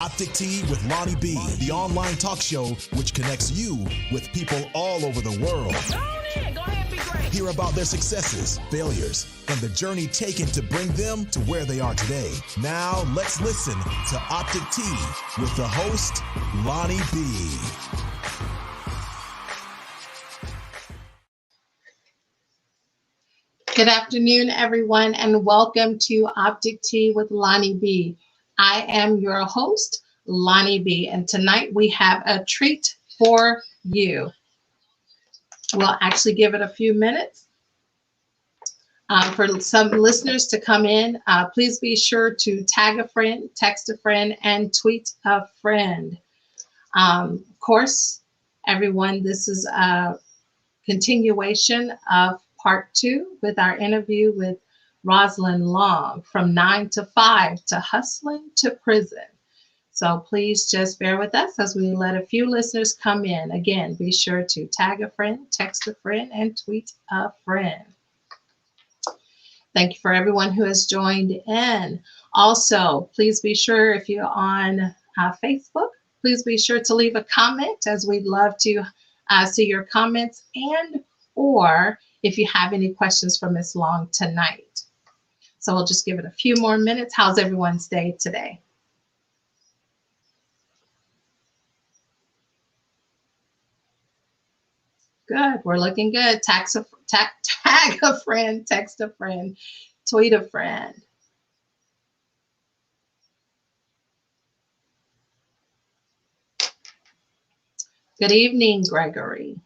Optic Tea with Lonnie B, the online talk show which connects you with people all over the world. Go ahead, be great. Hear about their successes, failures, and the journey taken to bring them to where they are today. Now, let's listen to Optic Tea with the host, Lonnie B. Good afternoon, everyone, and welcome to Optic Tea with Lonnie B. I am your host, Lonnie B, and tonight we have a treat for you. We'll actually give it a few minutes for some listeners to come in. Please be sure to tag a friend, text a friend, and tweet a friend. Of course, everyone, this is a continuation of part 2 with our interview with Rosalyn Long, from 9 to 5 to hustling to prison. So please just bear with us as we let a few listeners come in. Again, be sure to tag a friend, text a friend, and tweet a friend. Thank you for everyone who has joined in. Also, please be sure, if you're on Facebook, please be sure to leave a comment, as we'd love to see your comments, and or if you have any questions for Ms. Long tonight. So we'll just give it a few more minutes. How's everyone's day today? Good, we're looking good. Tag a friend, text a friend, tweet a friend. Good evening, Gregory.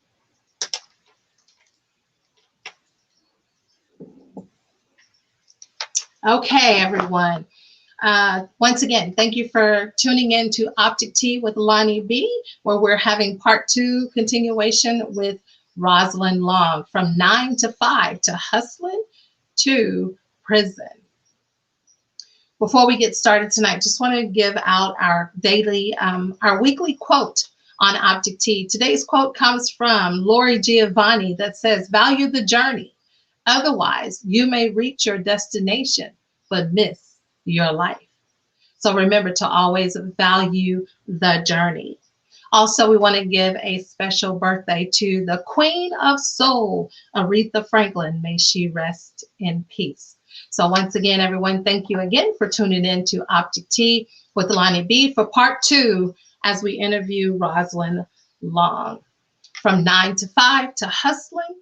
Okay, everyone. Once again, thank you for tuning in to Optic Tea with Lonnie B, where we're having part 2 continuation with Rosalyn Long, from 9 to 5 to hustling to prison. Before we get started tonight, just want to give out our weekly quote on Optic Tea. Today's quote comes from Lori Giovanni that says, "Value the journey. Otherwise, you may reach your destination, but miss your life." So remember to always value the journey. Also, we want to give a special birthday to the Queen of Soul, Aretha Franklin. May she rest in peace. So once again, everyone, thank you again for tuning in to Optic Tea with Lonnie B for part 2 as we interview Rosalyn Long, from 9 to 5 to hustling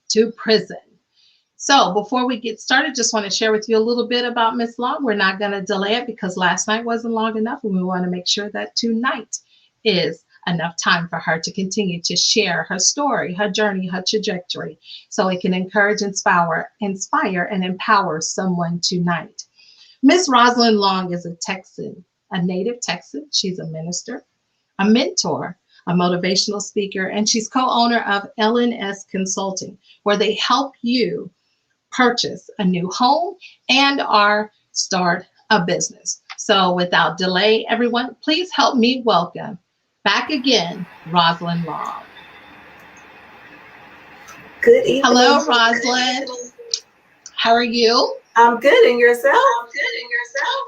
to prison. So before we get started, just want to share with you a little bit about Miss Long. We're not going to delay it because last night wasn't long enough, and we want to make sure that tonight is enough time for her to continue to share her story, her journey, her trajectory, so it can encourage, inspire, and empower someone tonight. Miss Rosalyn Long is a Texan, a native Texan. She's a minister, a mentor, a motivational speaker, and she's co-owner of L&S Consulting, where they help you purchase a new home and or start a business. So without delay, everyone, please help me welcome back again, Rosalyn Long. Good evening. Hello, Roslyn. How are you? I'm good, and yourself?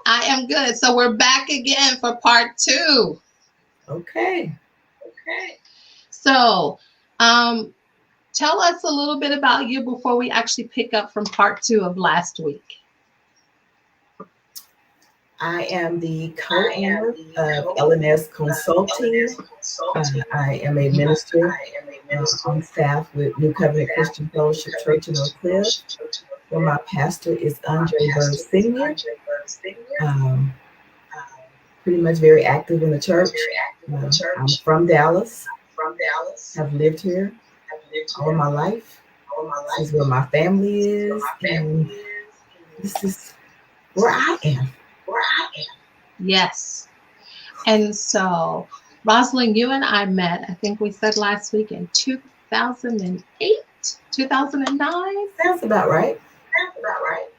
I am good. So we're back again for part 2. Okay. So, tell us a little bit about you before we actually pick up from part 2 of last week. I am the co-owner of L&S Consulting. I am a minister on staff with New Covenant Christian Fellowship Church in Oak Cliff, where my pastor is Andre Bird Sr. Pretty much very active in the church. I'm from Dallas. I've lived here all my life. This is where my family is, and this is where I am. Yes. And so, Roslyn, you and I met, I think we said last week, in 2008, 2009? Sounds about right.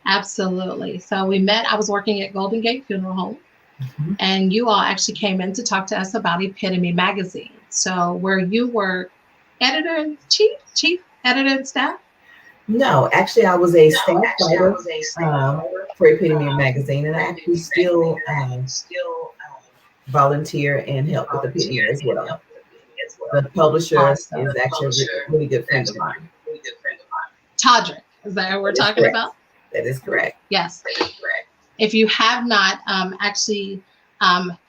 Absolutely. So we met, I was working at Golden Gate Funeral Home, and you all actually came in to talk to us about Epitome Magazine. So where you were editor-in-chief, chief editor-in-staff? No, actually, I was a staff writer for Epitome Magazine, and I actually still volunteer and help with the opinion as well. The publisher Awesome. is actually a really good friend of mine. Todrick, is that what we're talking about? That is correct. Yes. If you have not actually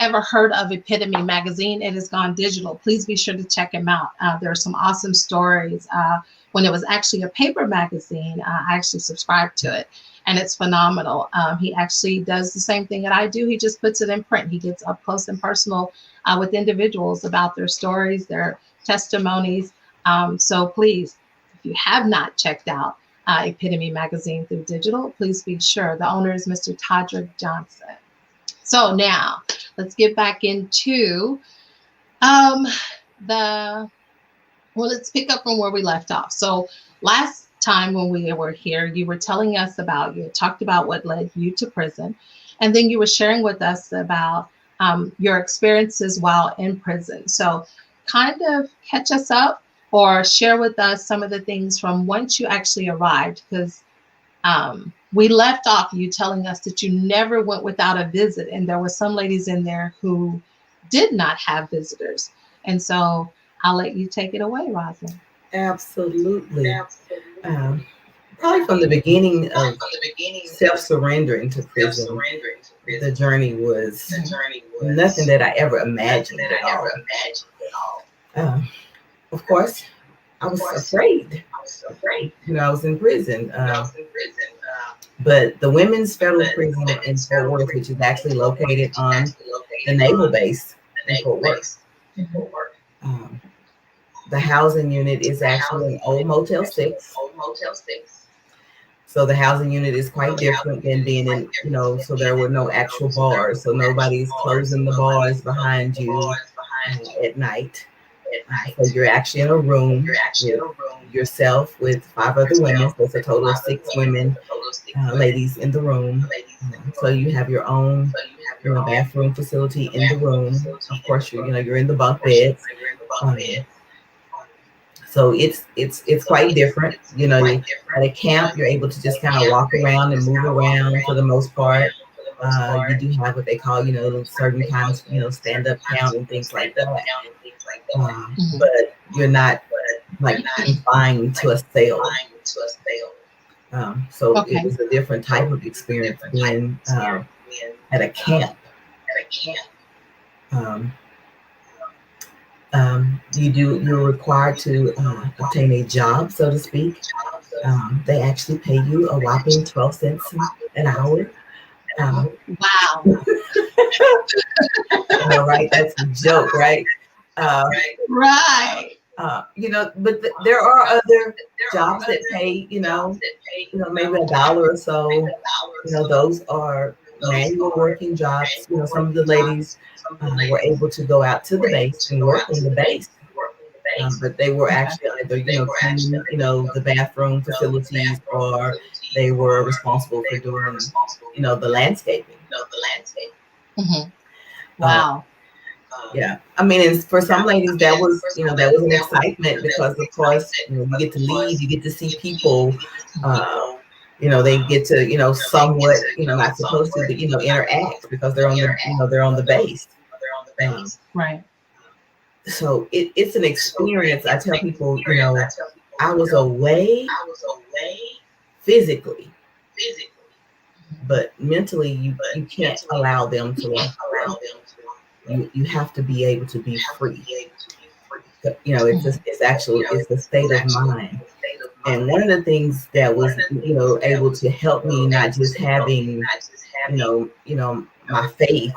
ever heard of Epitome Magazine, it has gone digital. Please be sure to check him out. There are some awesome stories. When it was actually a paper magazine, I actually subscribed to it, and it's phenomenal. He actually does the same thing that I do. He just puts it in print. He gets up close and personal with individuals about their stories, their testimonies. So please, if you have not checked out Epitome Magazine through digital, please be sure. The owner is Mr. Todrick Johnson. So now let's get back into let's pick up from where we left off. So last time when we were here, you were telling us about, you talked about what led you to prison, and then you were sharing with us about your experiences while in prison. So kind of catch us up or share with us some of the things from once you actually arrived, because we left off you telling us that you never went without a visit, and there were some ladies in there who did not have visitors. And so I'll let you take it away, Roslyn. Absolutely. Probably from the beginning of self-surrendering to prison, the journey was nothing that I ever imagined at all. Of course, I was afraid. I was in prison. But the Women's Federal Prison in Fort Worth, which is actually located on the naval base in Fort Worth. The housing unit is actually an old Motel 6. So the housing unit is quite different than being in, so there were no actual bars. So nobody's closing the bars behind you at night. So you're actually in a room with yourself with 5 other women. So it's a total of 6 women, ladies in the room. So you have your own bathroom facility in the room. Of course, you're in the bunk beds. So it's quite different. At a camp, you're able to just kind of walk around and move around for the most part. You do have what they call, certain kinds, stand-up count and things like that. But you're not like confined to a cell. So it was a different type of experience being at a camp. You're required to obtain a job, so to speak. They actually pay you a whopping 12 cents an hour. Wow. Right? That's a joke, right? Right. But there are other jobs that pay, maybe $1 or so. Those are manual working jobs. Some of the ladies were able to go out to the base and work on the base. But they were actually either, cleaning, the bathroom facilities, or they were responsible for doing, the landscaping. Mm-hmm. Wow. Yeah, I mean, and for some ladies, that was an excitement because, of course, you get to leave, you get to see people. They get to, somewhat, not supposed to, but interact because they're on the, they're on the base. Right. So it's an experience. I tell people, I was away physically, but mentally, you can't allow them to walk around. You have to be able to be free. It's the state of mind. And one of the things that was, able to help me, not just having, my faith,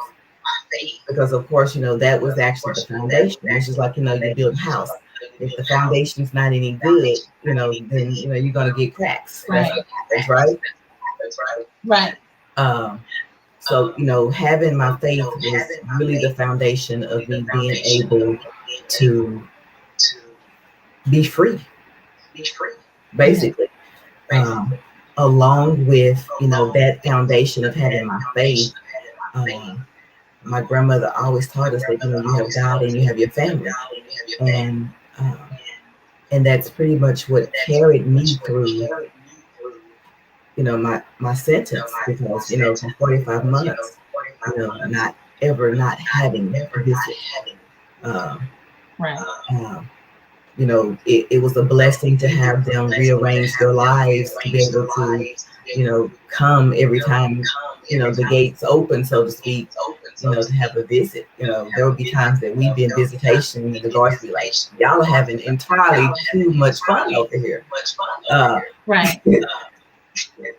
because of course, that was actually the foundation. It's just like, you build a house. If the foundation's not any good, then, you're going to get cracks. Right. That's right. Right. So, having my faith was really the foundation of me being able to be free, basically. Along with, that foundation of having my faith, my grandmother always taught us that, you have God and you have your family. And that's pretty much what carried me through, my sentence, because, for 45 months, not ever not having a visit. Right. You know, it was a blessing to have them rearrange their lives to be able to, you know, come every time, you know, the gates open, so to speak, you know, to have a visit. You know, there would be times that we'd be in visitation and the guards would be like, y'all are having entirely too much fun over here. Right.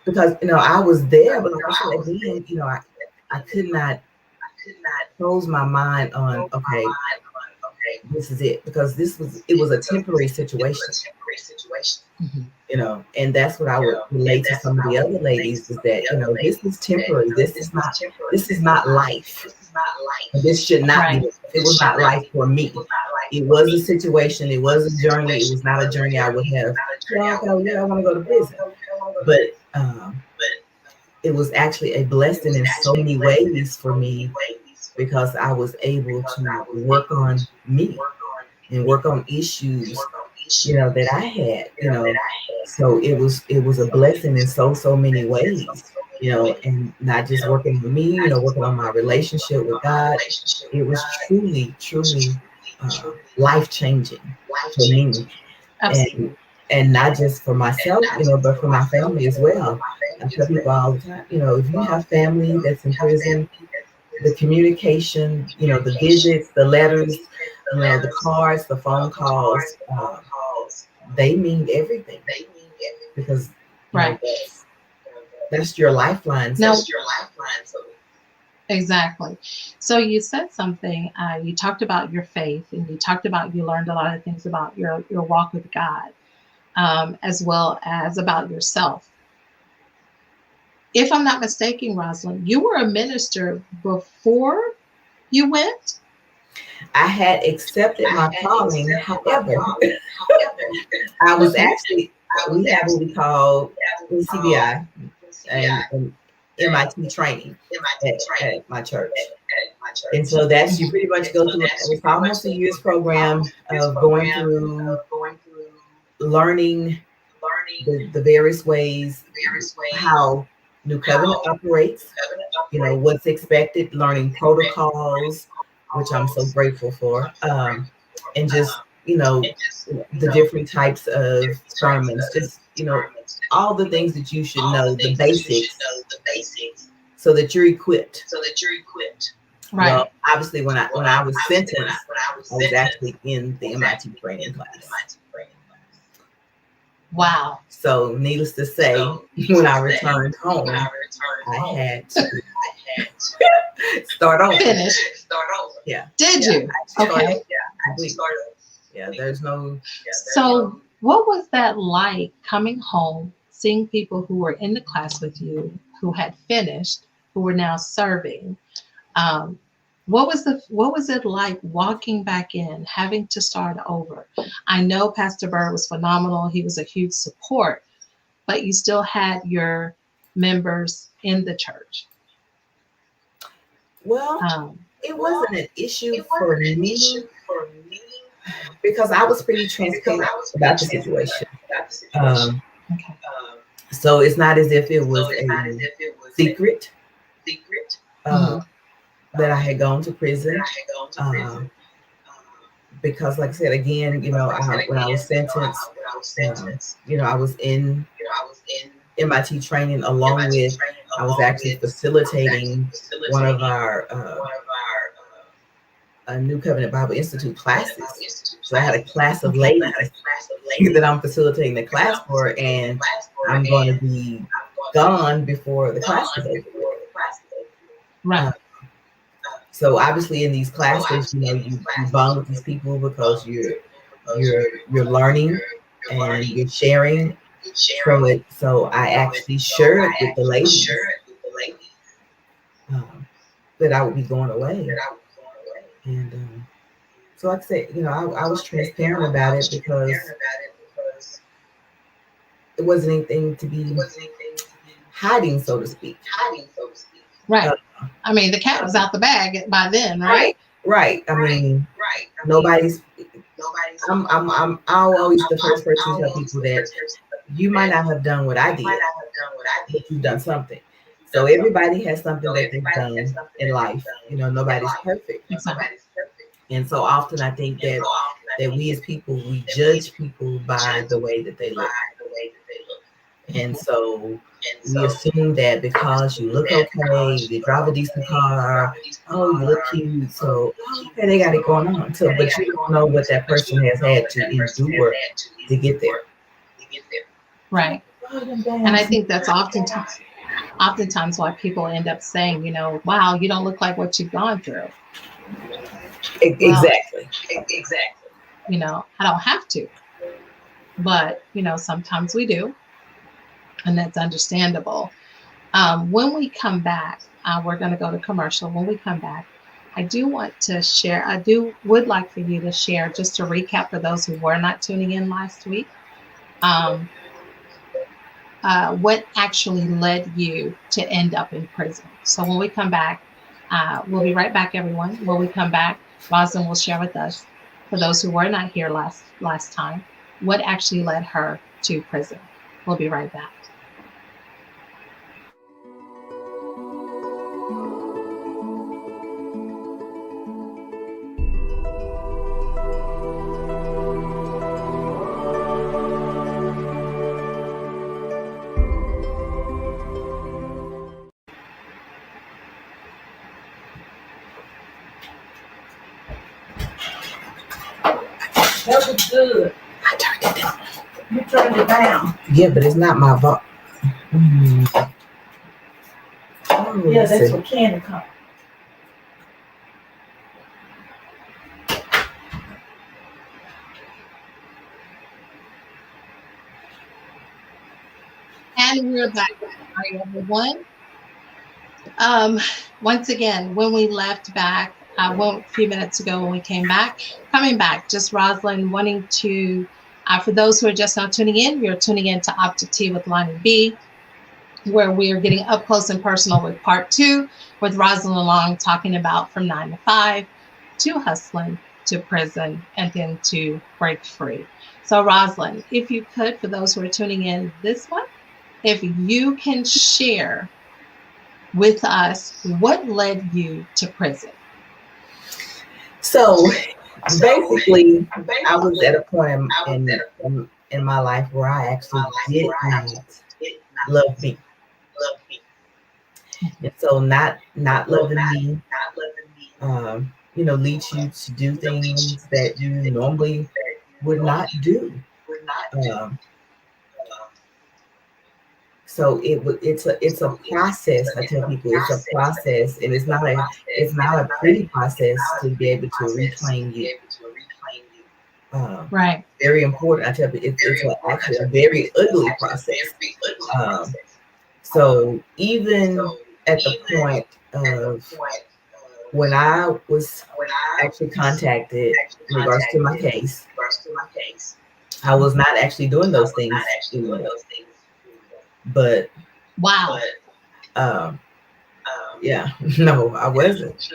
Because, you know, I was there, but like I said, again, you know, I could not close my mind on, okay, this is it, because it was a temporary situation. Mhm. You know, and that's what I would relate to some of the other ladies, is that, you know, this is temporary. This is not life. This should not be. It was not life for me. It was a situation. It was a journey. It was not a journey I would have. Yeah, okay, yeah, I want to go to prison. But it was actually a blessing in so many ways for me, because I was able to work on me and work on issues, you know, that I had, you know. So it was a blessing in so many ways, you know, and not just working on me, you know, working on my relationship with God. It was truly life changing for me, and not just for myself, you know, but for my family as well. I tell people all the time, you know, if you have family that's in prison, the communication, you know, the visits, the letters, you know, the cards, the phone calls, they mean everything, because Right. that's your lifeline. Now, exactly. So you said something. You talked about your faith, and you talked about you learned a lot of things about your walk with God, as well as about yourself. If I'm not mistaken, Roslyn, you were a minister before you went. I had accepted my calling. However, I was actually, we have what we call CBI and MIT training at my church. And so that's, you pretty much go through, it's almost a year's program of going through learning the various ways how New Covenant operates, you know, what's expected, learning protocols, which I'm so grateful for, and just, you know, the different types of sermons, just, you know, all the things that you should know, the basics, so that you're equipped. Right. Well, obviously, when I was sentenced, I was actually in the MIT training class. Wow. So, needless to say, when I returned home, I had to start over. Finish. Yeah. Did you? Okay. Yeah. There's no. So, what was that like coming home, seeing people who were in the class with you, who had finished, who were now serving? What was it like walking back in, having to start over? I know Pastor Bird was phenomenal. He was a huge support, but you still had your members in the church. Well, it wasn't an issue for me, because I was pretty transparent about the situation. Okay. So it's not as if it was a secret that I had gone to prison. Because, like I said, again, you know, when I was sentenced, you know, I was in MIT training, along with, I was actually facilitating one of our New Covenant Bible Institute classes. So I had a class of ladies that I'm facilitating the class for, and I'm going to be gone before the class is over. Right. So obviously, in these classes, you know, you bond with these people because you're learning and you're sharing. So I actually shared with the ladies that I would be going away, and so like I said, you know, I was transparent about it, because it wasn't anything to be hiding, so to speak. Right. I mean, the cat was out the bag by then, right? Right. I mean, nobody's. I'll always the first person to tell people that you might not have done what I did, but you've done something. So everybody has something that they've done in life. Nobody's perfect. Exactly. And so often I think that we as people, we judge people by the way that they look. And so we assume that because you look okay, you drive a decent car, oh, you look cute, so okay, they got it going on. So, but you don't know what that person has had to endure to get there. Right. And I think that's oftentimes why people end up saying, wow, you don't look like what you've gone through. Exactly. I don't have to. But, sometimes we do. And that's understandable. When we come back, we're going to go to commercial. When we come back, I do want to share, would like for you to share, just to recap for those who were not tuning in last week, what actually led you to end up in prison. So when we come back, we'll be right back, everyone. When we come back, Roslyn will share with us, for those who were not here last time, what actually led her to prison. We'll be right back. That was good. I turned it down. You turned it down. Yeah, but it's not my voice. Oh, Yeah, that's what Candy come. And we're back, everyone. Once again, when we left back, a few minutes ago when we coming back, just Roslyn wanting to, for those who are just now tuning in, you're tuning in to Optic Tea with Lonnie B, where we are getting up close and personal with part 2 with Rosalyn Long, talking about from 9 to 5 to hustling to prison and then to break free. So Roslyn, if you could, for those who are tuning in this one, if you can share with us what led you to prison. So basically, I was at a point in my life where I actually did not love me. And so not loving me, leads you to do things that you normally would not do. So it's a process. I tell people it's a process, and it's not a pretty process to be able to reclaim you. Right. Very important. I tell people it's actually a very ugly process. So even at the point of when I was actually contacted in regards to my case, I was not actually doing those things anymore. But wow. Yeah, no, I wasn't.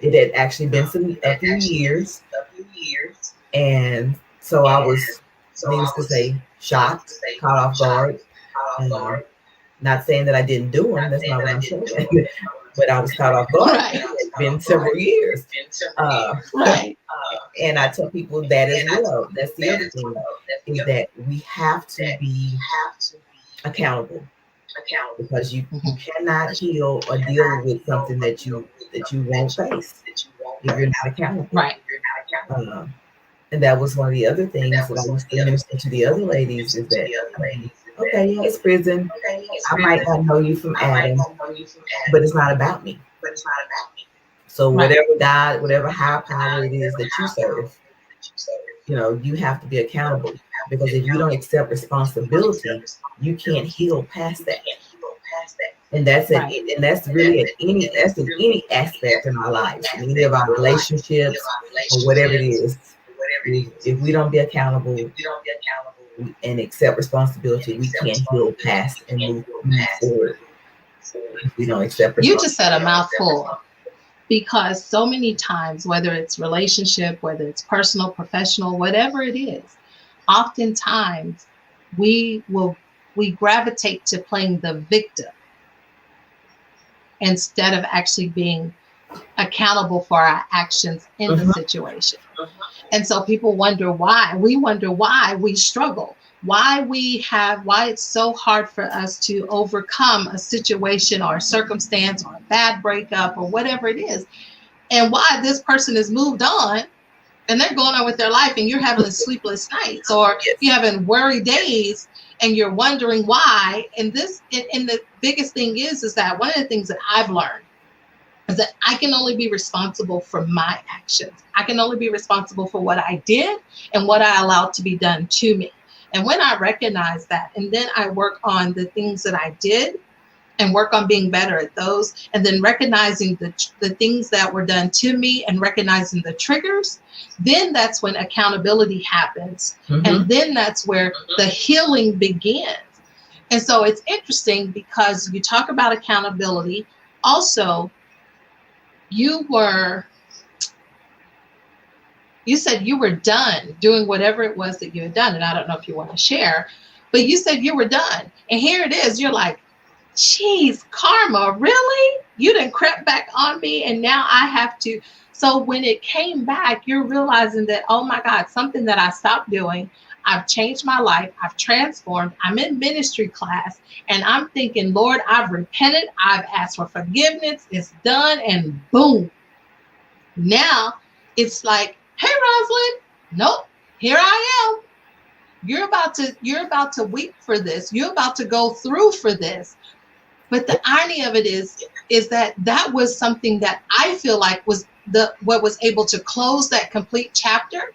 It had actually been a few years, and so I was, needless to say, shocked, caught off guard. Not saying that I didn't do them. That's not what I'm saying. But I was caught off guard. Right. It's been several years. Right. And I tell people that as well. That's the other thing, is that we have to be accountable. Because you cannot heal or deal with something that you won't face if you're not accountable. Right. And that was one of the other things that I used to minister to the other ladies, is that, okay, yeah, it's prison. I might not know you from Adam, but it's not about me. So whatever God, whatever higher power it is that you serve, you have to be accountable. Because if you don't accept responsibility, you can't heal past that. And that's it. And that's really in any aspect of our lives, in any of our relationships or whatever it is. If we don't be accountable and accept responsibility, we can't heal past and move forward. If we don't accept responsibility. You just said a mouthful. Because so many times, whether it's relationship, whether it's personal, professional, whatever it is, oftentimes we gravitate to playing the victim instead of actually being accountable for our actions in the situation. And so people wonder why. We wonder why we struggle, why it's so hard for us to overcome a situation or a circumstance or a bad breakup or whatever it is, and why this person has moved on and they're going on with their life and you're having sleepless nights, or you're having worry days and you're wondering why. And the biggest thing is that one of the things that I've learned is that I can only be responsible for my actions. I can only be responsible for what I did and what I allowed to be done to me. And when I recognize that, and then I work on the things that I did and work on being better at those, and then recognizing the things that were done to me and recognizing the triggers, then that's when accountability happens. And then that's where the healing begins. And so it's interesting because you talk about accountability. Also, you said you were done doing whatever it was that you had done. And I don't know if you want to share, but you said you were done. And here it is. You're like, geez, karma, really? You done crept back on me and now I have to. So when it came back, you're realizing that, oh my God, something that I stopped doing, I've changed my life. I've transformed. I'm in ministry class and I'm thinking, Lord, I've repented. I've asked for forgiveness. It's done. And boom. Now it's like, hey, Roslyn, nope, here I am. You're about to weep for this. You're about to go through for this. But the irony of it is that was something that I feel like was what was able to close that complete chapter,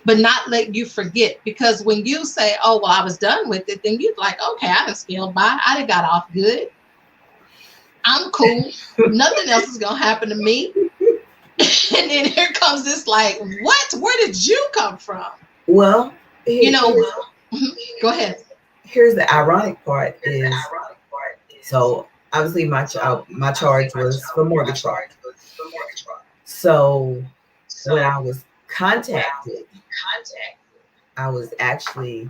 but not let you forget. Because when you say, oh, well, I was done with it, then you're like, okay, I done scaled by. I done got off good. I'm cool. Nothing else is going to happen to me. And then here comes this like, what? Where did you come from? Well, Go ahead. Here's the ironic part is, so obviously my charge was for mortgage fraud. So when I was contacted, I was actually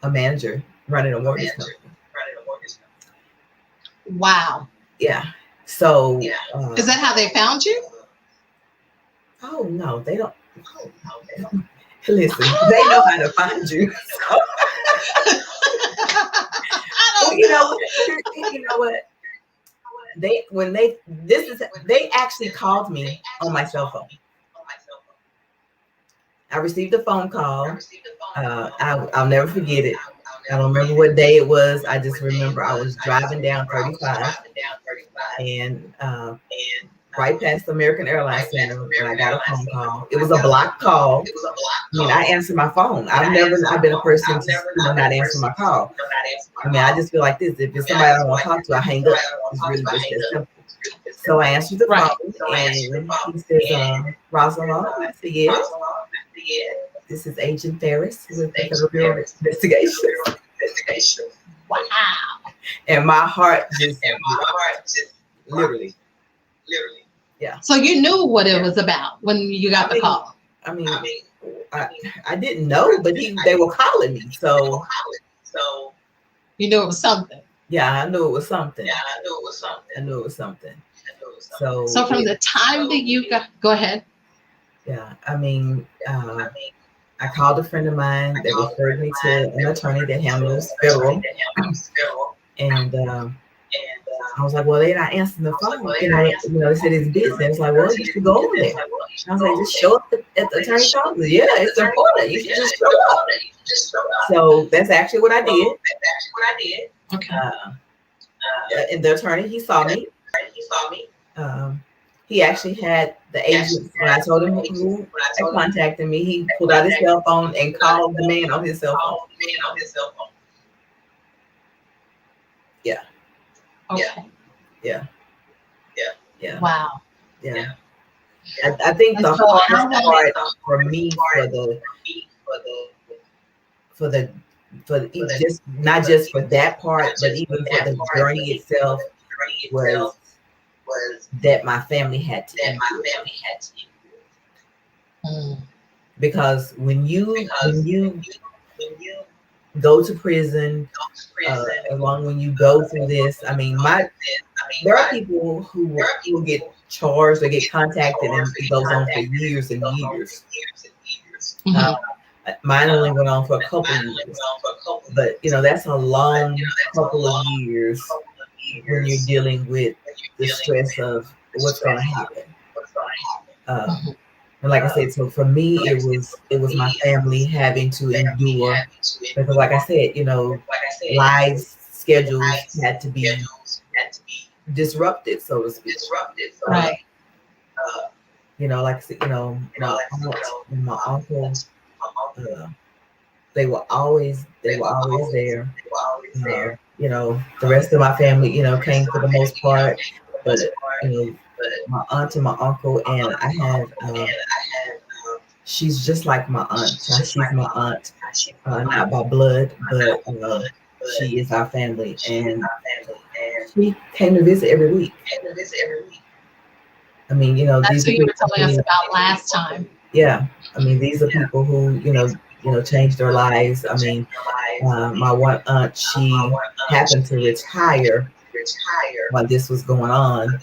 a manager running a mortgage company. Wow. Yeah. So is that how they found you? Oh no, they don't. Listen, they know how to find you. Well, you know what? They actually called me on my cell phone. I received a phone call. I'll never forget it. I don't remember what day it was. I just remember I was driving down 35 and right past the American Airlines Center when I got a phone call. It was a blocked call. I mean, I answered my phone. I've been a person to not answer my call. I mean, I just feel like this. If it's somebody I don't want to talk to, I hang up. It's really just that simple. So I answered the phone and he said, Rosalyn Long. I said, yes. This is Agent Ferris with the Federal Bureau of Investigation. Wow. And my heart just literally. Yeah. So you knew what it was about when you got the call. I mean, I didn't know, but they were calling me. So you knew it was something. Yeah, I knew it was something. So from the time that you go ahead. Yeah, I mean, I called a friend of mine that referred me to an attorney that handles federal, and I was like, well, they're not answering the phone. They said it's business. Like, well, you should go over there. I was like, just show up at the attorney's office. Yeah, it's important. You should just show up. So that's actually what I did. Okay. And the attorney, he saw me. He actually had the agent, when I told him who had contacted me, he pulled out his cell phone and called the man on his cell phone. Yeah. Okay. Yeah. Wow. Yeah. I think the hardest part for me for just not just for that part, but even for the journey itself was that my family had to endure. Because when you go to prison, along when you go through this, I mean, there are people who will get charged or get contacted, and it goes on for years and years. Mhm. Mine only went on for a couple of years, but that's a long couple of years when you're dealing with the stress of what's going to happen. And like I said, so for me, it was my family having to endure, because like I said, lives, schedules had to be disrupted, so to speak. Right. Like I said, my aunt and my uncle, they were always there. The rest of my family, came for the most part, but my aunt and my uncle, and I have she's just like my aunt. She's my aunt, not by blood, but she is our family, and she came to visit every week. I mean, That's these who are you were people telling us who, about last time. yeah. I mean, these are people who, changed their lives. I mean, my one aunt, she happened to retire while this was going on.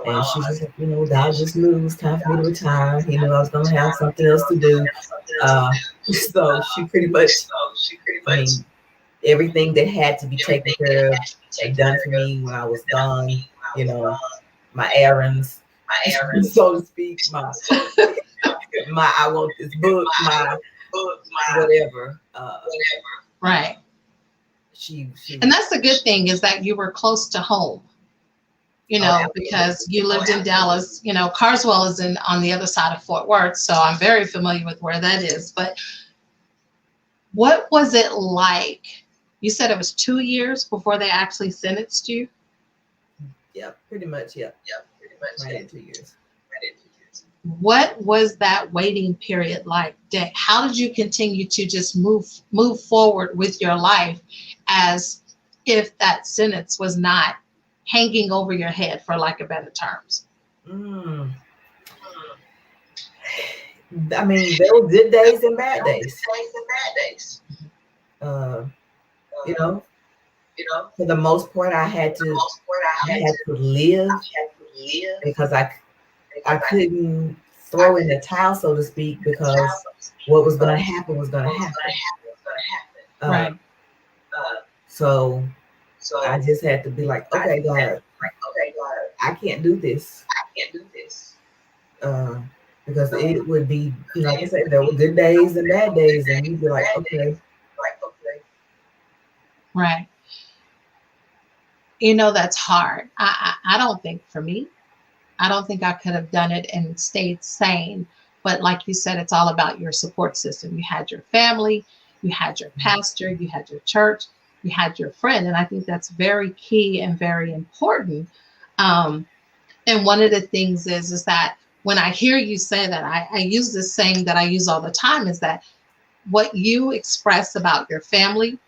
And she's just like, God just knew it was time for me to retire. He knew I was going to have something else to do. So she pretty much, I mean, everything that had to be taken care of and done for me when I was gone, my errands, so to speak, my I want this book, my whatever. Right. She And that's the good thing, is that you were close to home, because you lived in Dallas. Carswell is on the other side of Fort Worth, so I'm very familiar with where that is. But what was it like? You said it was 2 years before they actually sentenced you? Yeah, pretty much. Yeah. Right in 2 years. What was that waiting period like? How did you continue to just move forward with your life as if that sentence was not hanging over your head, for lack of better terms? I mean, there were good days and bad days. For the most part, I had to live, because I couldn't throw in the towel, so to speak, because what was going to happen was going to happen. Right. So I just had to be like, okay, God, I can't do this. Because it would be, like I said, there were good days and bad days, and you'd be like, okay. Right. That's hard. I don't think, for me, I don't think I could have done it and stayed sane. But like you said, it's all about your support system. You had your family, you had your pastor, you had your church, you had your friend. And I think that's very key and very important. And one of the things is that when I hear you say that, I use this saying that I use all the time, is that what you express about your family,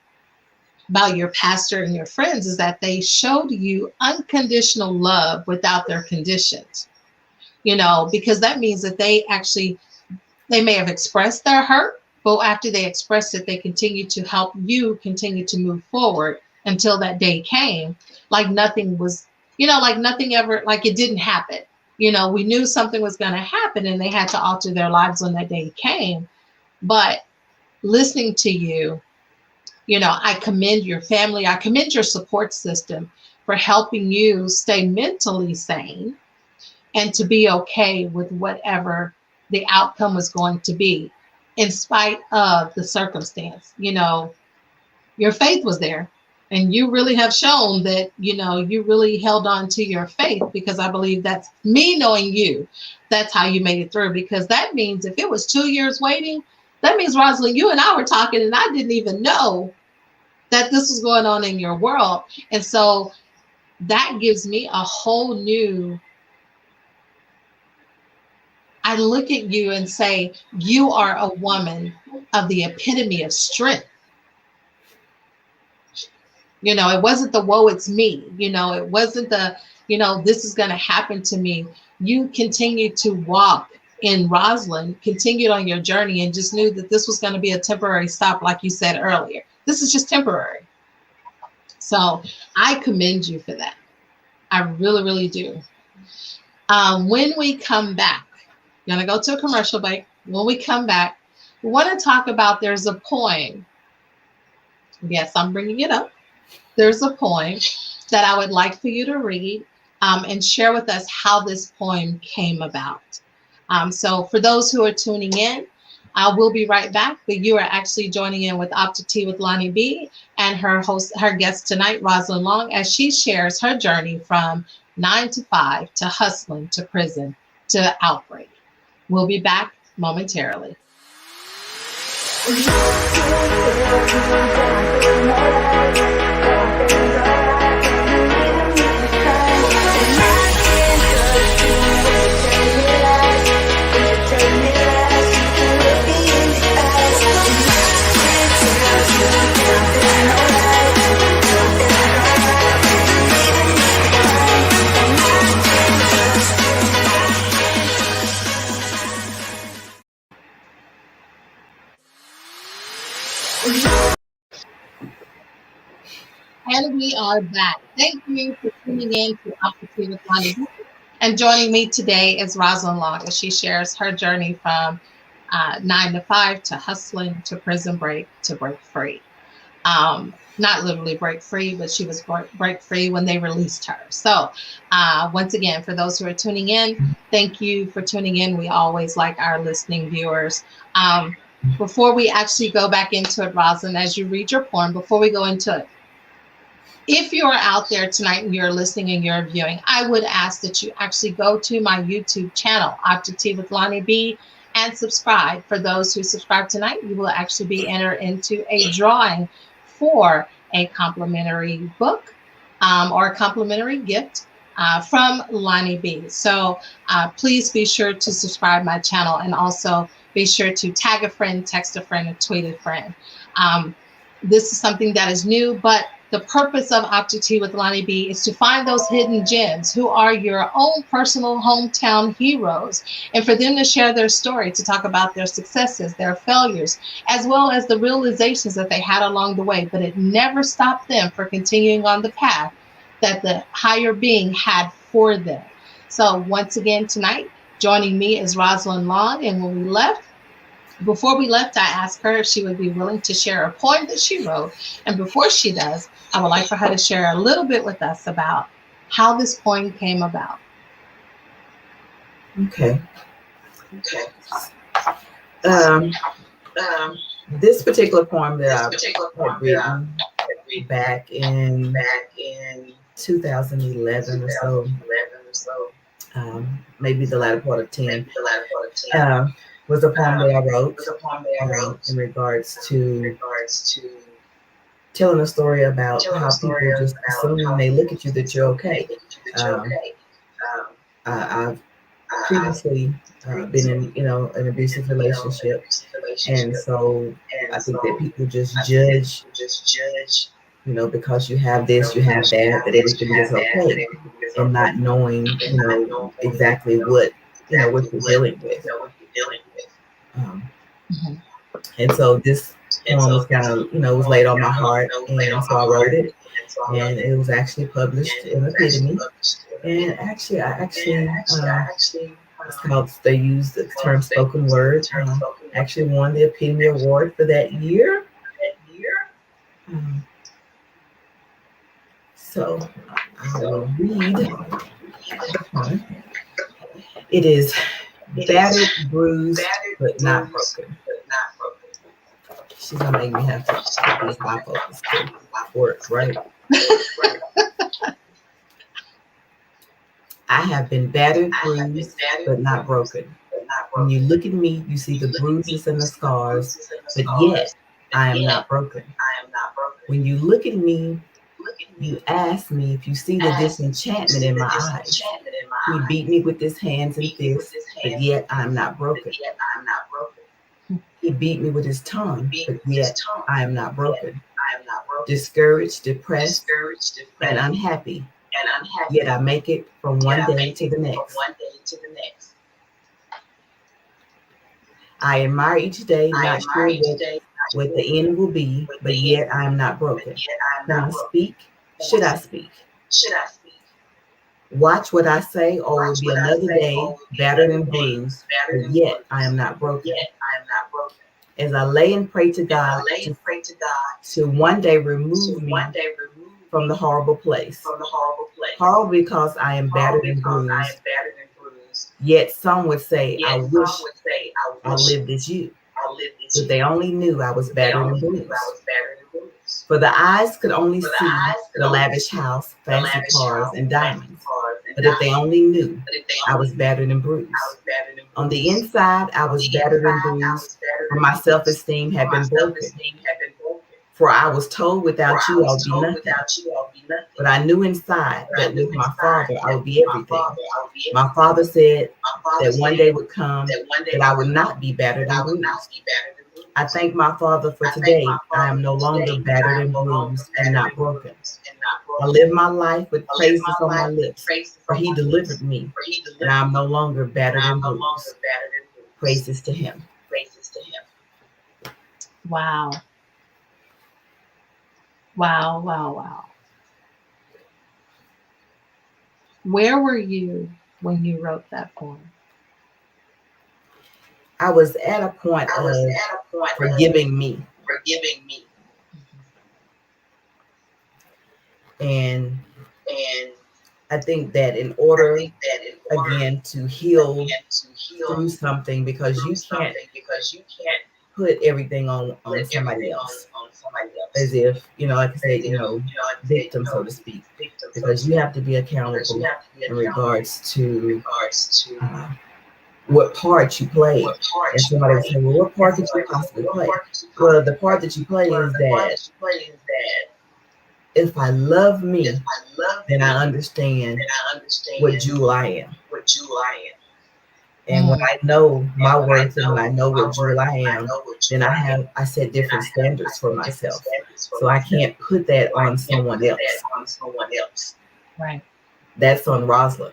about your pastor and your friends, is that they showed you unconditional love without their conditions. Because that means that they may have expressed their hurt, but after they expressed it, they continued to help you continue to move forward until that day came, like nothing was, like nothing ever, like it didn't happen. We knew something was going to happen, and they had to alter their lives when that day came. But listening to you, I commend your family. I commend your support system for helping you stay mentally sane and to be okay with whatever the outcome was going to be, in spite of the circumstance. Your faith was there, and you really have shown that, you really held on to your faith, because I believe that's me knowing you. That's how you made it through, because that means if it was 2 years waiting, that means, Rosalyn, you and I were talking and I didn't even know that this was going on in your world. And so that gives me a whole new, I look at you and say, you are a woman of the epitome of strength. It wasn't the woe, it's me. It wasn't the, this is going to happen to me. You continued to walk in Roslyn, continued on your journey, and just knew that this was going to be a temporary stop, like you said earlier. This is just temporary. So I commend you for that. I really, really do. When we come back, I'm going to go to a commercial break. When we come back, we want to talk about there's a poem. Yes, I'm bringing it up. There's a poem that I would like for you to read and share with us how this poem came about. So for those who are tuning in, we'll be right back, but you are actually joining in with Optic Tea with Lonnie B and her guest tonight, Rosalyn Long, as she shares her journey from 9 to 5 to hustling to prison to outbreak. We'll be back momentarily. And we are back. Thank you for tuning in to Optic Tea with Lonnie. And joining me today is Rosalyn Long, as she shares her journey from 9 to 5 to hustling to prison break to break free. Not literally break free, but she was break free when they released her. So once again, for those who are tuning in, thank you for tuning in. We always like our listening viewers. Before we actually go back into it, Rosalyn, as you read your poem, before we go into it, if you're out there tonight and you're listening and you're viewing, I would ask that you actually go to my YouTube channel, Optic Tea with Lonnie B, and subscribe. For those who subscribe tonight, you will actually be entered into a drawing for a complimentary book or a complimentary gift from Lonnie B. So please be sure to subscribe my channel, and also be sure to tag a friend, text a friend, or tweet a friend. This is something that is new, but the purpose of Optic Tea with Lonnie B is to find those hidden gems who are your own personal hometown heroes, and for them to share their story, to talk about their successes, their failures, as well as the realizations that they had along the way, but it never stopped them from continuing on the path that the higher being had for them. So once again tonight, joining me is Rosalyn Long, and before we left, I asked her if she would be willing to share a poem that she wrote. And before she does, I would like for her to share a little bit with us about how this poem came about. Okay. This particular poem that I had written back in 2011 or so, maybe the latter part of 10, was a poem that I wrote in regards to telling a story about how people just assume when they look at you that you're okay. I've previously been in an abusive relationship, and so I think that people just judge, because you have this, you have that everything is okay, and not knowing, exactly what you're dealing with. And so this poem was kind of, was laid on my heart, and so I wrote it, and it was actually published in Epitome. And scouts, they use the term spoken word. Actually won the Epitome Award for that year. So I will read. It is battered, bruised, but not broken. She's gonna make me have to use my focus to work, right? I have been battered, bruised, but not broken. When you look at me, you see the bruises and the scars, but yet I am not broken. When you look at me, you ask me if you see the disenchantment in my eyes. He beat me with his hands and fists, but yet I am not broken. He beat me with his tongue, but yet I am not broken. Discouraged, depressed, and unhappy, yet I make it from one day to the next. I admire each day, not sure what the end will be, but yet I am not broken. Can I speak? Should I speak? Watch what I say, or it will be another day battered and bruised, but yet I am not broken. As I lay and pray to God to one day remove me from the horrible place. Horrible because I am battered and bruised. Yet some would say, I wish I lived as you. If they only knew I was battered and bruised. For the eyes could only see the lavish house, fancy cars, and diamonds. But if they only knew I was battered and bruised. On the inside, I was battered and bruised, for my self-esteem had been broken. For I was told, without you, I'll be nothing. But I knew inside that with my Father, I would be everything. My Father said that one day would come that I would not be battered and bruised. I thank my Father for today. I am no longer battered and bruised and not broken. I live my life with praises on my lips, for he delivered me, and I am no longer battered and bruised. Praises to him. Wow. Wow, wow, wow. Where were you when you wrote that poem? I was at a point of forgiving me. And I think that in order, again, to heal through something, because you can't put everything on somebody else. As if, like I said, victim, so to speak. Because you have to be accountable in regards to what part you play. And somebody would say, well, what part did you possibly play? Well, the part that you play is that if I love me, then I understand what jewel I am. And when I know my worth and when I know what jewel I am, then I set different standards for myself. So I can't put that on someone else. Right. That's on Roslyn.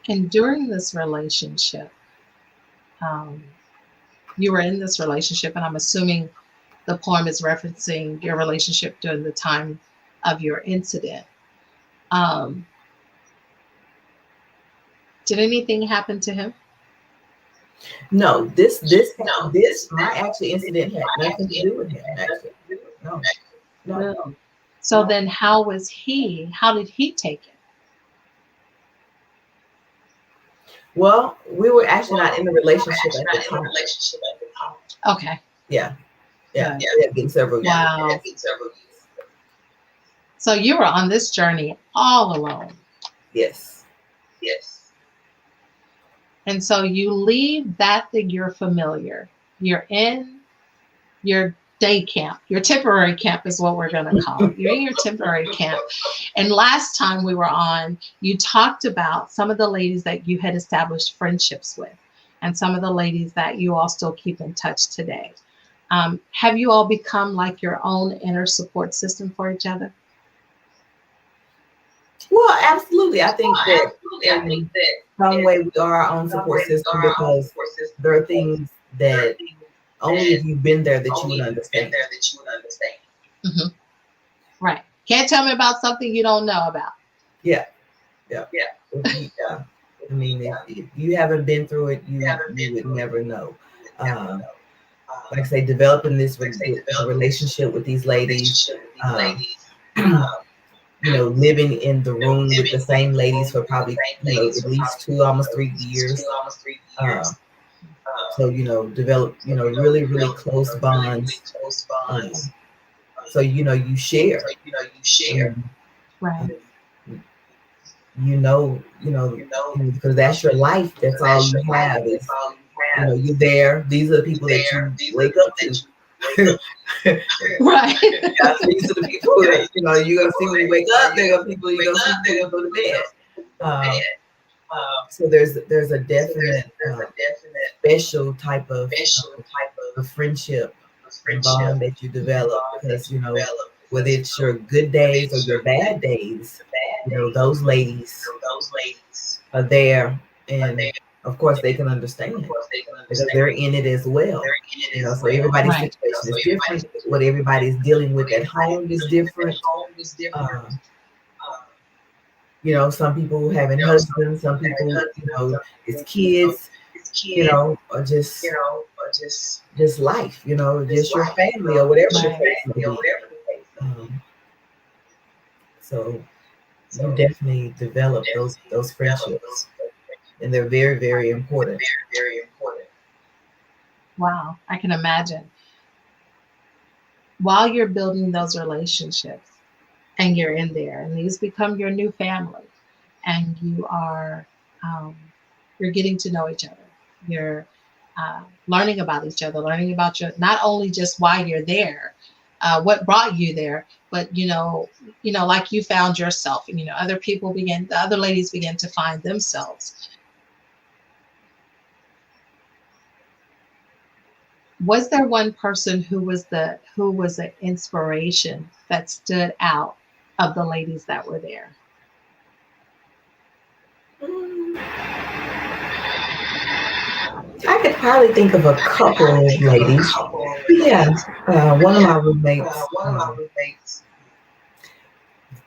And during this relationship, you were in this relationship, and I'm assuming the poem is referencing your relationship during the time of your incident. Did anything happen to him? No, this my actual incident had nothing to do with him. Actually, no. So then, how did he take it? Well, we were actually not in a relationship at the time. Okay. Yeah. It had been several years. Wow. So you were on this journey all alone. Yes. And so you leave that you're familiar. You're in your day camp. Your temporary camp is what we're going to call it. You're in your temporary camp. And last time we were on, you talked about some of the ladies that you had established friendships with and some of the ladies that you all still keep in touch today. Have you all become like your own inner support system for each other? Well, absolutely. I think that in some way we are our own support system, because there are things that only if you've been there that you would understand. Mm-hmm. Right. Can't tell me about something you don't know about. Yeah. I mean, if you haven't been through it, you would never know. Like I say, developing this relationship with these ladies, living in the room with the same ladies for probably, at least 2, almost 3 years. So, develop, really, really close bonds. So, you share. Right. Because that's your life. That's all you have. Is, you're there. These are the people that you wake up to. Right. These are the people that, you're going to see when you wake up. They're people you're going to see when you go to bed. So there's a definite special type of friendship and bond that you develop, because whether it's your good days or your bad days, those ladies are there, and of course they can understand because they're in it as well. So everybody's Right. situation is different. What everybody's dealing with at home is different. Some people having husbands, some people, it's kids, or just life, just your family or whatever the Right. case may be. So you definitely develop those friendships, and they're very, very important. Wow, I can imagine. While you're building those relationships and you're in there, and these become your new family, and you are you're getting to know each other. You're learning about each other, learning about your not only just why you're there, what brought you there, but like you found yourself, and the other ladies begin to find themselves. Was there one person who was an inspiration that stood out of the ladies that were there? I could probably think of a couple of ladies. Yeah, one of my roommates,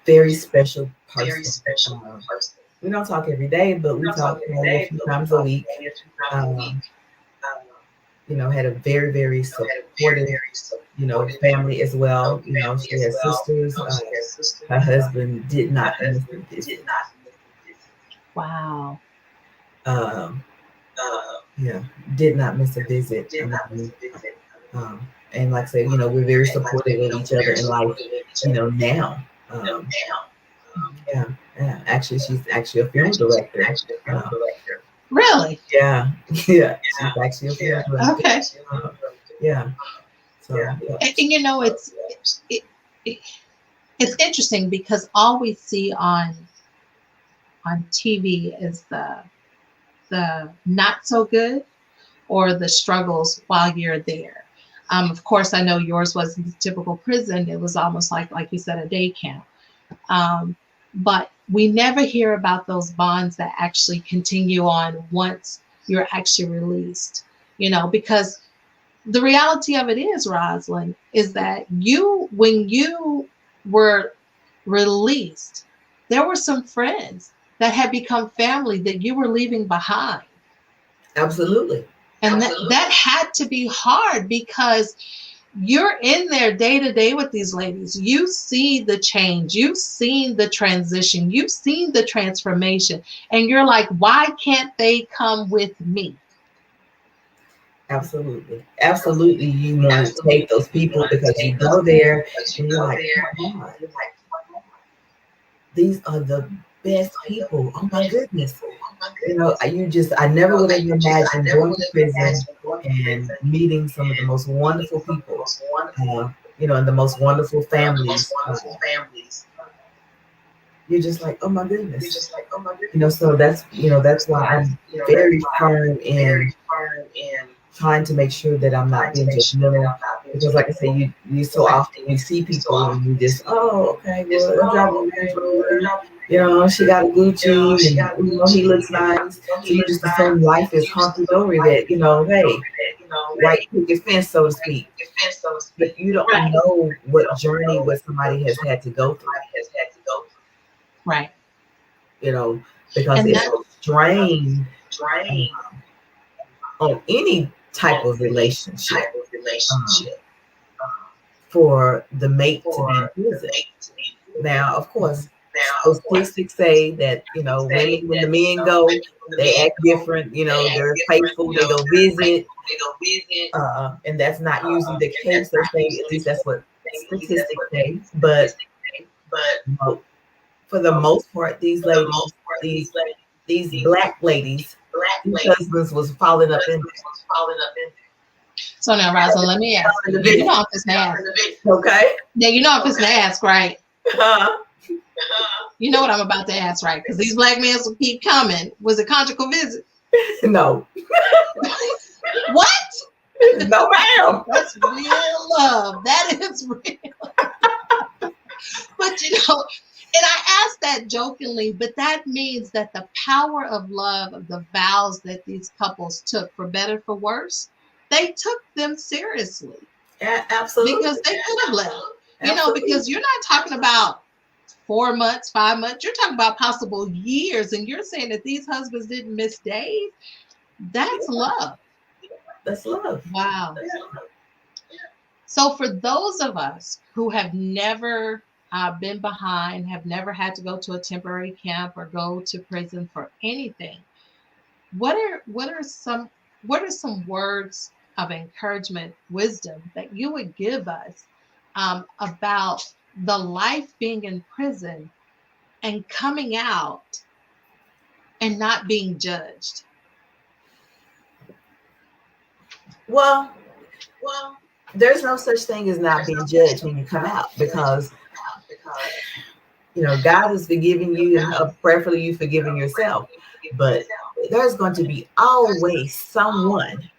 very special person. We don't talk every day, but we talk a few times a week. Had a very, very supportive, family as well. She has sisters. Her husband did not miss a visit. Wow. Yeah, did not miss a visit. And like I said, we're very supportive of each other in life, now. Actually, she's actually a film director. Really? Yeah, she's actually a film director. Okay. Yeah. So, yeah. And it's interesting because all we see on TV is the not so good or the struggles while you're there. Of course, I know yours wasn't the typical prison. It was almost like you said, a day camp. But we never hear about those bonds that actually continue on once you're actually released, because the reality of it is, Roslyn, is that when you were released, there were some friends that had become family that you were leaving behind. Absolutely. And that had to be hard because you're in there day to day with these ladies. You see the change. You've seen the transition. You've seen the transformation. And you're like, why can't they come with me? Absolutely. Absolutely. You want to take those people because you go there and you're like, oh my God, these are the best people. Oh my goodness. I never would have imagined going to prison and meeting some of the most wonderful people, and the most wonderful families. You're just like, oh my goodness. So that's why I'm very firm in trying to make sure that I'm not being judgmental, because like I say, you so often you see people and you just, oh, okay, well, she got a Gucci and he looks nice. So you just assume life is hunky dory, that hey, white picket fence, so to speak. But you don't know what journey somebody has had to go through. Right. Because it's a strain on any type of relationship for the mate to be in prison. Now, of course, statistics say that when the men go, they act different. They're faithful. They go visit, and that's not usually the case. They say, at least that's what statistics say. But for the most part, these ladies, these black ladies, these husbands was falling up in there. So now, Rosalyn, let me ask you. I'm just gonna ask. Okay. Yeah, I'm just gonna ask, right? You know what I'm about to ask, right? Because these black men will keep coming. Was it conjugal visit? No. What? No, ma'am. That's real love. That is real. But And I ask that jokingly, but that means that the power of love, of the vows that these couples took, for better, for worse, they took them seriously. Yeah, absolutely. Because they could have left. You know, because you're not talking about 4 months, 5 months. You're talking about possible years. And you're saying that these husbands didn't miss days. That's love. That's love. Wow. So for those of us who have never been behind, have never had to go to a temporary camp or go to prison for anything, what are some words of encouragement, wisdom that you would give us about the life being in prison and coming out and not being judged? Well, there's no such thing as not being judged when you come out, because God has forgiven you, and prayerfully you forgiving yourself. But there's going to be always someone,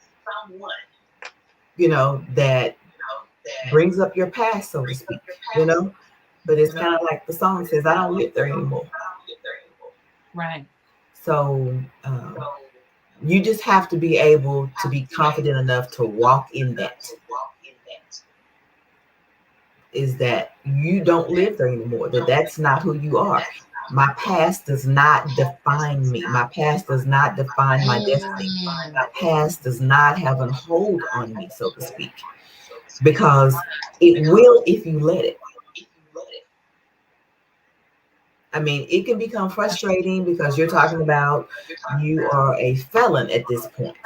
that brings up your past, so to speak, But it's kind of like the song says, I don't live there anymore. Right. So you just have to be able to be confident enough to walk in that. Is that you don't live there anymore, that's not who you are. My past does not define me. My past does not define my destiny. My past does not have a hold on me, so to speak, because it will if you let it. I mean, it can become frustrating because you're talking about you are a felon at this point.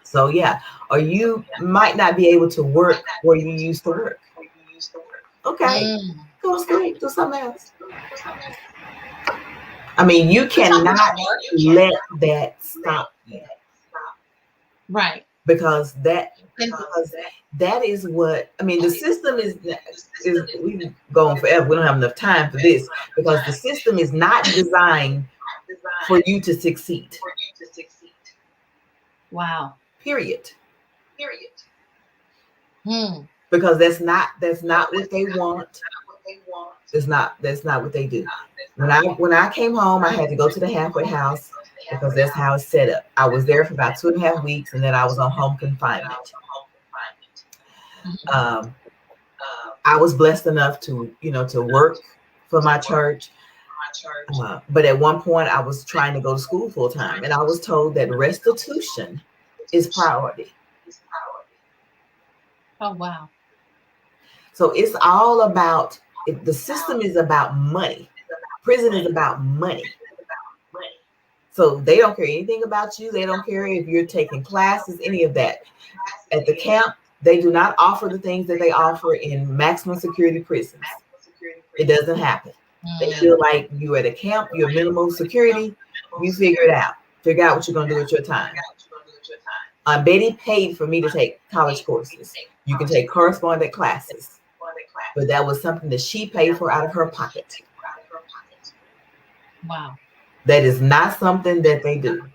So yeah, or you might not be able to work where you used to work. Okay, go to school, do something else. I mean, you cannot let that stop you. Right. Because that is what, I mean, the system is we've gone forever. We don't have enough time for this, because the system is not designed for you to succeed. Wow. Period. Because that's not what they want. That's not what they do. When I came home, I had to go to the halfway house because that's how it's set up. I was there for about 2.5 weeks, and then I was on home confinement. I was blessed enough to work for my church. But at one point I was trying to go to school full time, and I was told that restitution is priority. Oh, wow. So it's all about, the system is about money. Prison is about money. So they don't care anything about you. They don't care if you're taking classes, any of that. At the camp, they do not offer the things that they offer in maximum security prisons. It doesn't happen. They feel like you at a camp, you're minimum security, you figure it out. Figure out what you're going to do with your time. Betty paid for me to take college courses. You can take correspondence classes. But that was something that she paid for out of her pocket. Wow. That is not something that they do.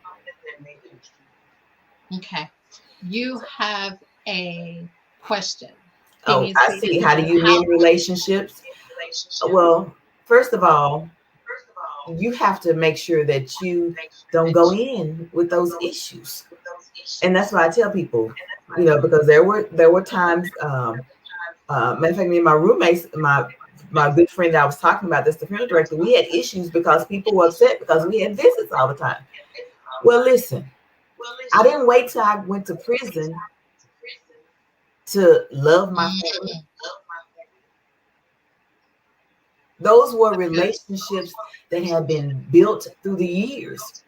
Okay. You have a question. Oh, I see. How do you mend relationships? Well, first of all, you have to make sure that you don't go in with those issues. And that's why I tell people, because there were times, matter of fact, me and my roommates, my good friend that I was talking about, that's the funeral director, we had issues because people were upset because we had visits all the time. Well, listen, I didn't wait till I went to prison to love my family. Those were relationships that have been built through the years.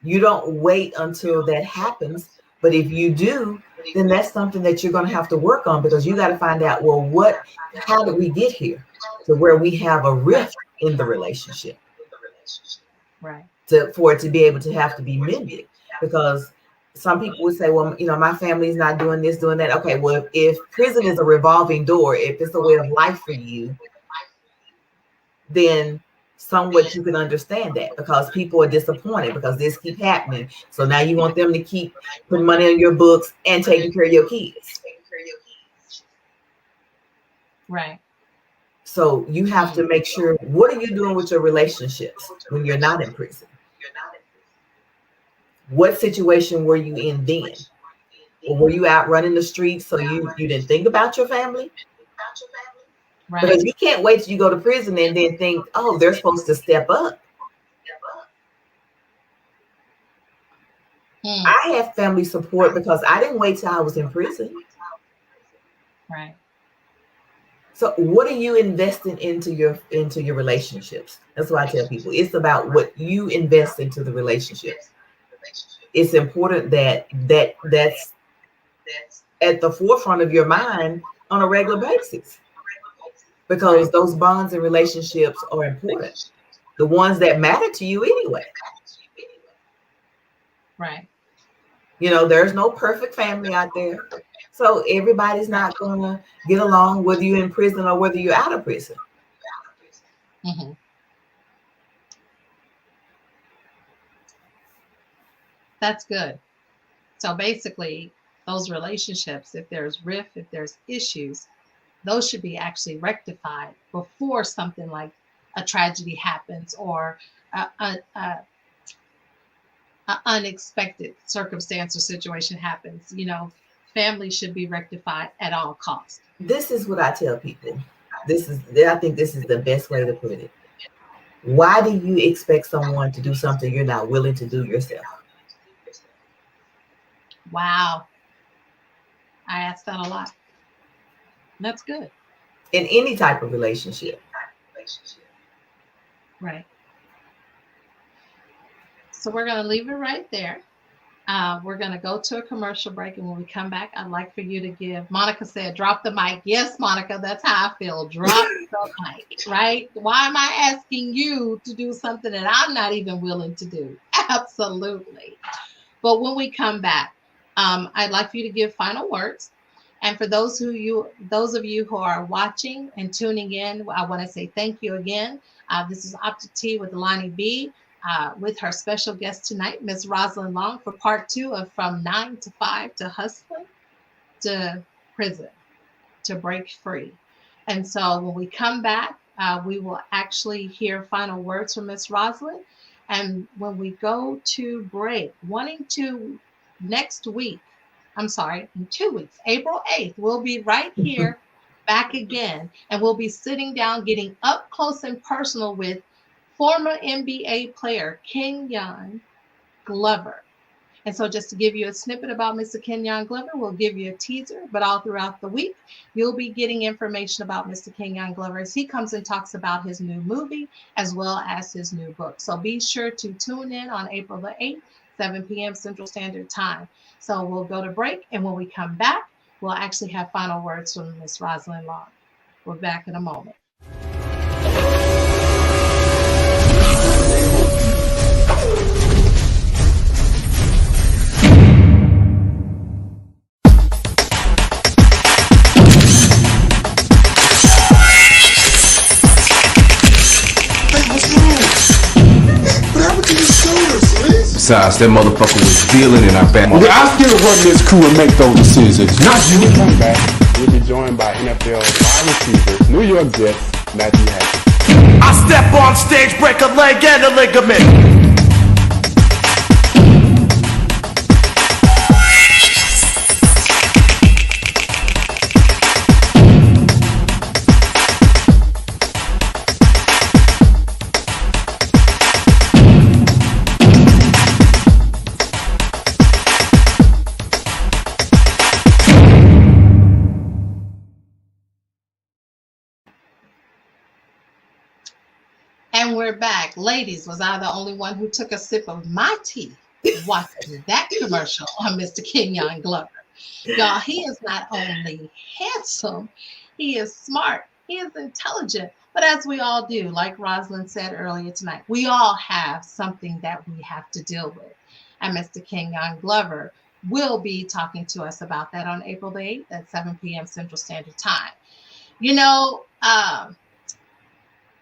You don't wait until that happens. But if you do, then that's something that you're going to have to work on, because you got to find out, well, how did we get here to where we have a rift in the relationship? Right. For it to be able to have to be mended. Because some people would say, well, my family's not doing this, doing that. Okay, well, if prison is a revolving door, if it's a way of life for you, then somewhat you can understand that, because people are disappointed because this keep happening. So now you want them to keep putting money on your books and taking care of your kids. Right. So you have to make sure, what are you doing with your relationships when you're not in prison? What situation were you in then? Or were you out running the streets so you didn't think about your family? Right. Because you can't wait till you go to prison and then think, oh, they're supposed to step up. I have family support because I didn't wait till I was in prison. Right. So what are you investing into your relationships? That's why I tell people it's about what you invest into the relationships. It's important that's at the forefront of your mind on a regular basis, because those bonds and relationships are important. The ones that matter to you anyway. Right. You know, there's no perfect family out there. So everybody's not going to get along whether you're in prison or whether you're out of prison. Mm-hmm. That's good. So basically, those relationships, if there's rift, if there's issues, those should be actually rectified before something like a tragedy happens or a unexpected circumstance or situation happens. You know, family should be rectified at all costs. This is what I tell people. I think this is the best way to put it. Why do you expect someone to do something you're not willing to do yourself? Wow. I ask that a lot. That's good. In any type of relationship. Right. So we're going to leave it right there. We're going to go to a commercial break. And when we come back, I'd like for you to give, Monica said, drop the mic. Yes, Monica, that's how I feel. Drop the mic, right? Why am I asking you to do something that I'm not even willing to do? Absolutely. But when we come back, I'd like for you to give final words. And for those of you who are watching and tuning in, I want to say thank you again. This is Optic Tea with Lonnie B. With her special guest tonight, Miss Rosalyn Long, for part 2 of From 9 to 5 to Hustlin to Prison to Break Free. And so when we come back, we will actually hear final words from Miss Rosalyn. And when we go to break, next week, in 2 weeks, April 8th, we'll be right here back again. And we'll be sitting down, getting up close and personal with former NBA player Kenyon Glover. And so just to give you a snippet about Mr. Kenyon Glover, we'll give you a teaser, but all throughout the week, you'll be getting information about Mr. Kenyon Glover as he comes and talks about his new movie as well as his new book. So be sure to tune in on April the 8th, 7 p.m. Central Standard Time. So we'll go to break, and when we come back, we'll actually have final words from Ms. Rosalyn Long. We're back in a moment. Besides, that motherfucker was dealing in our back. I still run this crew and make those decisions. Not you. Come back. We'll be joined by NFL wide receiver, New York Jets, Matthew Hackett. I step on stage, break a leg and a ligament. And we're back. Ladies, was I the only one who took a sip of my tea watching that commercial on Mr. Kenyon Glover? Y'all, he is not only handsome, he is smart, he is intelligent. But as we all do, like Roslyn said earlier tonight, we all have something that we have to deal with. And Mr. Kenyon Glover will be talking to us about that on April the 8th at 7 p.m. Central Standard Time. You know,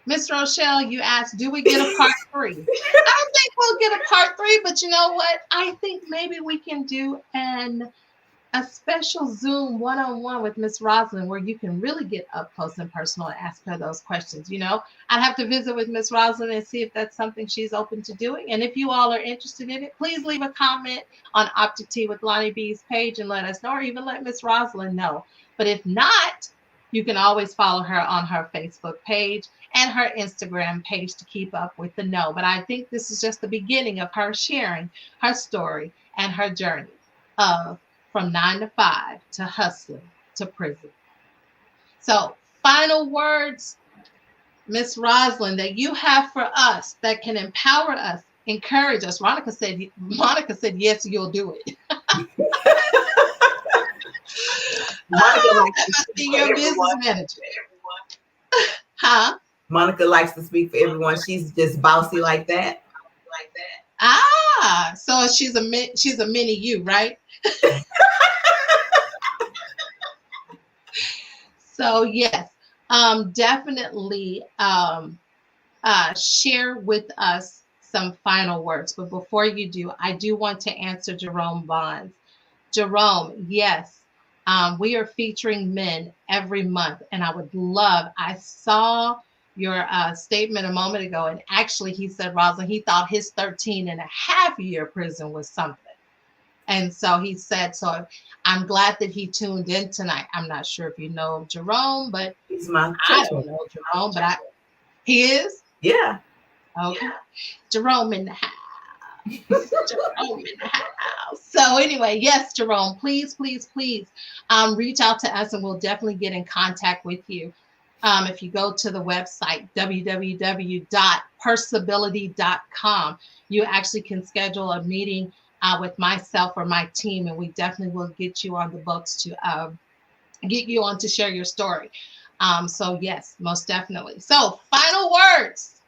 Miss Rochelle, you asked, do we get a part 3? I don't think we'll get a part 3, but you know what? I think maybe we can do an a special Zoom one-on-one with Miss Roslyn where you can really get up close and personal and ask her those questions. I'd have to visit with Miss Roslyn and see if that's something she's open to doing. And if you all are interested in it, please leave a comment on Optic Tea with Lonnie B's page and let us know, or even let Miss Roslyn know. But if not, you can always follow her on her Facebook page and her Instagram page to keep up with the know. But I think this is just the beginning of her sharing her story and her journey of from 9 to 5 to hustling to prison. So, final words, Miss Roslyn, that you have for us that can empower us, encourage us. Monica said, yes, you'll do it. Monica likes that to must be speak for your business everyone. manager. Huh? Monica likes to speak for everyone. She's just bossy like that. So she's a mini you, right? So yes, definitely share with us some final words. But before you do, I do want to answer Jerome Bonds. Jerome, yes, we are featuring men every month, and I saw your statement a moment ago, and actually he said, Roslyn, he thought his 13.5-year prison was something. And so he said, so I'm glad that he tuned in tonight. I'm not sure if you know Jerome, but He's my I don't know Jerome, but he is? Yeah. Okay. Jerome in the house. Jerome in the house. So anyway, yes, Jerome, please reach out to us and we'll definitely get in contact with you. If you go to the website, www.persability.com, you actually can schedule a meeting with myself or my team, and we definitely will get you on the books to get you on to share your story. So yes, most definitely. So final words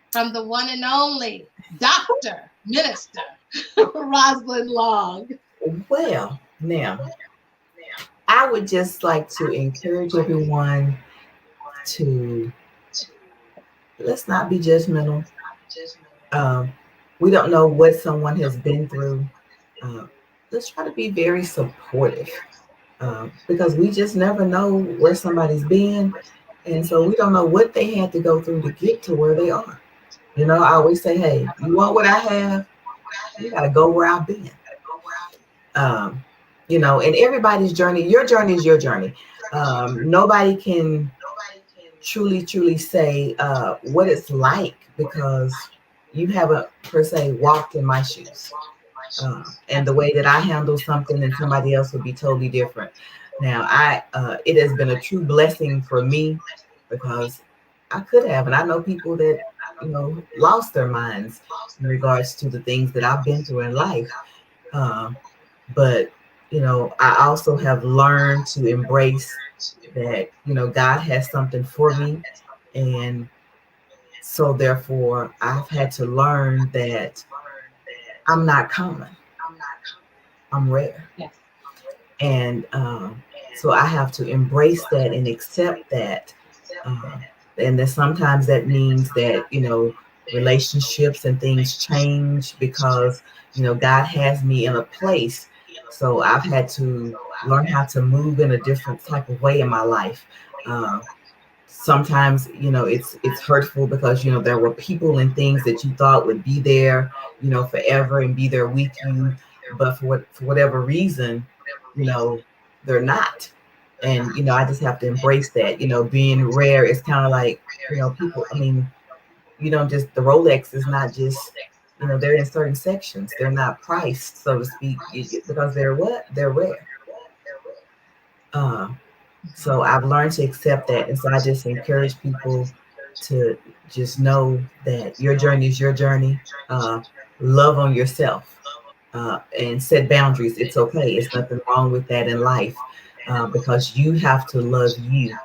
from the one and only Dr. Minister Rosalyn Long. Well, now, I would just like to encourage everyone to let's not be judgmental. We don't know what someone has been through. Let's try to be very supportive because we just never know where somebody's been. And so we don't know what they had to go through to get to where they are. I always say, hey, you want what I have? You got to go where I've been. And everybody's journey, your journey is your journey. Nobody can truly say what it's like because you haven't per se walked in my shoes. And the way that I handle something and somebody else would be totally different. Now, it has been a true blessing for me because I could have, and I know people that, lost their minds in regards to the things that I've been through in life. But, I also have learned to embrace that, God has something for me. And so therefore, I've had to learn that I'm not common. I'm rare. Yes. And so I have to embrace that and accept that. And then sometimes that means that, relationships and things change because, God has me in a place. So I've had to learn how to move in a different type of way in my life. Sometimes, it's hurtful because, there were people and things that you thought would be there, forever and be there with you. But for whatever reason, they're not. And, I just have to embrace that, being rare is kind of like, people, the Rolex is not just, they're in certain sections. They're not priced, so to speak, because they're what? They're rare. So I've learned to accept that. And so I just encourage people to just know that your journey is your journey. Love on yourself and set boundaries. It's okay. It's nothing wrong with that in life because you have to love you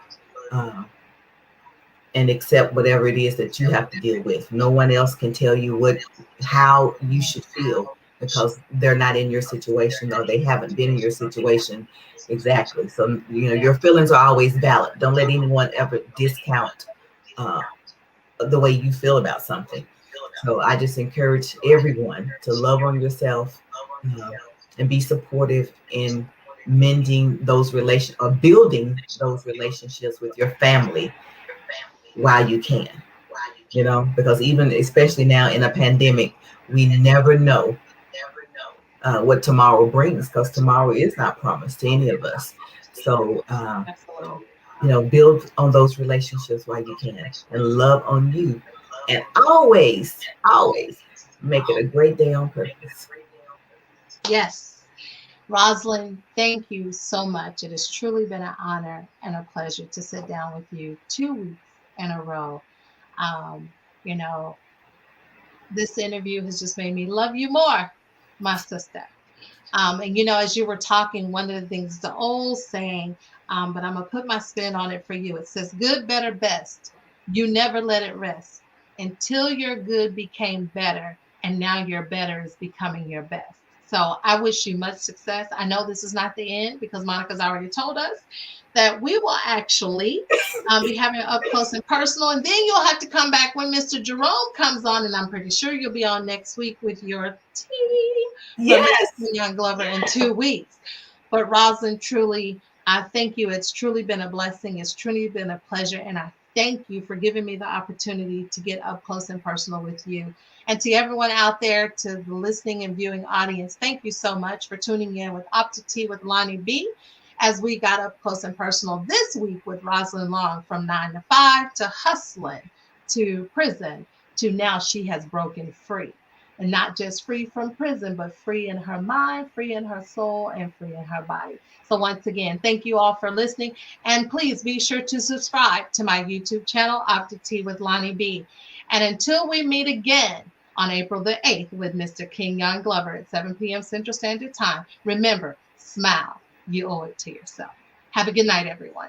and accept whatever it is that you have to deal with. No one else can tell you how you should feel because they're not in your situation or they haven't been in your situation. Exactly. So, your feelings are always valid. Don't let anyone ever discount the way you feel about something. So I just encourage everyone to love on yourself and be supportive in mending those relations or building those relationships with your family while you can. Because even especially now in a pandemic, we never know what tomorrow brings, because tomorrow is not promised to any of us. So, build on those relationships while you can, and love on you, and always, always make it a great day on purpose. Yes. Roslyn, thank you so much. It has truly been an honor and a pleasure to sit down with you 2 weeks in a row. You know, this interview has just made me love you more, my sister. And as you were talking, one of the things, the old saying, but I'm gonna put my spin on it for you. It says, "Good, better, best. You never let it rest until your good became better, and now your better is becoming your best." So I wish you much success. I know this is not the end, because Monica's already told us that we will actually be having up close and personal, and then you'll have to come back when Mr. Jerome comes on, and I'm pretty sure you'll be on next week with your team. Yes. Young Glover in 2 weeks. But Roslyn, truly, I thank you. It's truly been a blessing. It's truly been a pleasure. And I thank you for giving me the opportunity to get up close and personal with you. And to everyone out there, to the listening and viewing audience, thank you so much for tuning in with Optic Tea with Lonnie B, as we got up close and personal this week with Rosalyn Long, from 9 to 5 to hustling to prison to now she has broken free. And not just free from prison, but free in her mind, free in her soul, and free in her body. So once again, thank you all for listening. And please be sure to subscribe to my YouTube channel, Optic Tea with Lonnie B. And until we meet again on April the 8th with Mr. Kenyon Glover at 7 p.m. Central Standard Time, remember, smile. You owe it to yourself. Have a good night, everyone.